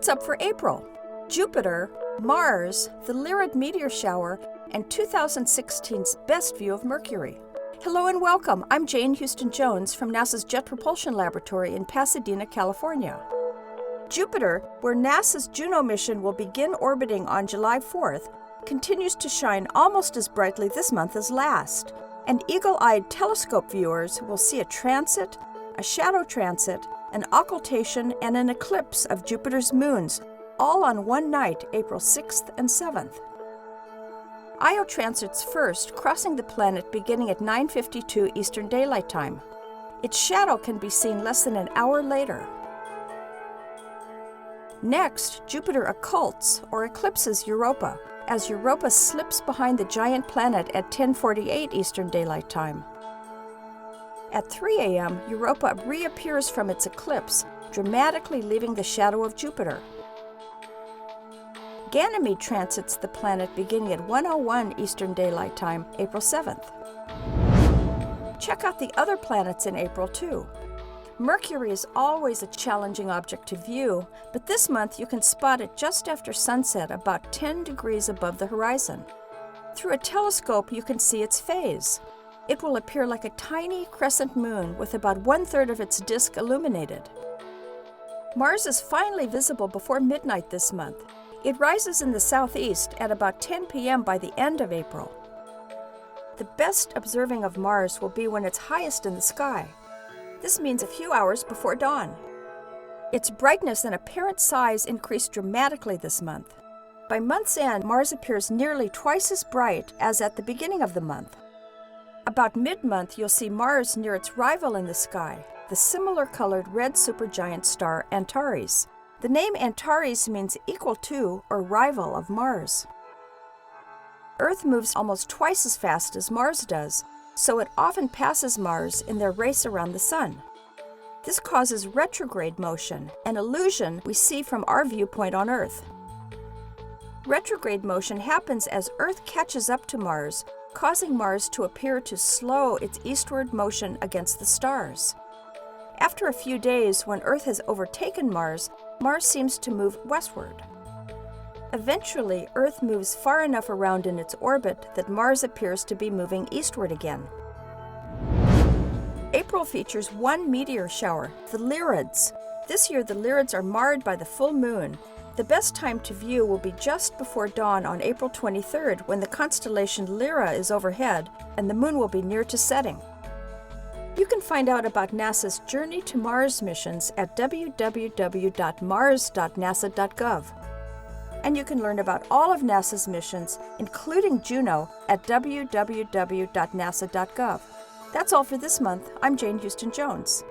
What's up for April? Jupiter, Mars, the Lyrid meteor shower, and 2016's best view of Mercury. Hello and welcome. I'm Jane Houston Jones from NASA's Jet Propulsion Laboratory in Pasadena, California. Jupiter, where NASA's Juno mission will begin orbiting on July 4th, continues to shine almost as brightly this month as last, and eagle-eyed telescope viewers will see a transit, a shadow transit, an occultation, and an eclipse of Jupiter's moons, all on one night, April 6th and 7th. Io transits first, crossing the planet beginning at 9:52 Eastern Daylight Time. Its shadow can be seen less than an hour later. Next, Jupiter occults or eclipses Europa, as Europa slips behind the giant planet at 10:48 Eastern Daylight Time. At 3 a.m., Europa reappears from its eclipse, dramatically leaving the shadow of Jupiter. Ganymede transits the planet beginning at 1:01 Eastern Daylight Time, April 7th. Check out the other planets in April, too. Mercury is always a challenging object to view, but this month you can spot it just after sunset, about 10 degrees above the horizon. Through a telescope, you can see its phase. It will appear like a tiny crescent moon with about 1/3 of its disk illuminated. Mars is finally visible before midnight this month. It rises in the southeast at about 10 p.m. by the end of April. The best observing of Mars will be when it's highest in the sky. This means a few hours before dawn. Its brightness and apparent size increase dramatically this month. By month's end, Mars appears nearly twice as bright as at the beginning of the month. About mid-month, you'll see Mars near its rival in the sky, the similar-colored red supergiant star Antares. The name Antares means equal to or rival of Mars. Earth moves almost twice as fast as Mars does, so it often passes Mars in their race around the Sun. This causes retrograde motion, an illusion we see from our viewpoint on Earth. Retrograde motion happens as Earth catches up to Mars, causing Mars to appear to slow its eastward motion against the stars. After a few days, when Earth has overtaken Mars, Mars seems to move westward. Eventually, Earth moves far enough around in its orbit that Mars appears to be moving eastward again. April features one meteor shower, the Lyrids. This year, the Lyrids are marred by the full moon. The best time to view will be just before dawn on April 23rd, when the constellation Lyra is overhead and the moon will be near to setting. You can find out about NASA's Journey to Mars missions at www.mars.nasa.gov. And you can learn about all of NASA's missions, including Juno, at www.nasa.gov. That's all for this month. I'm Jane Houston Jones.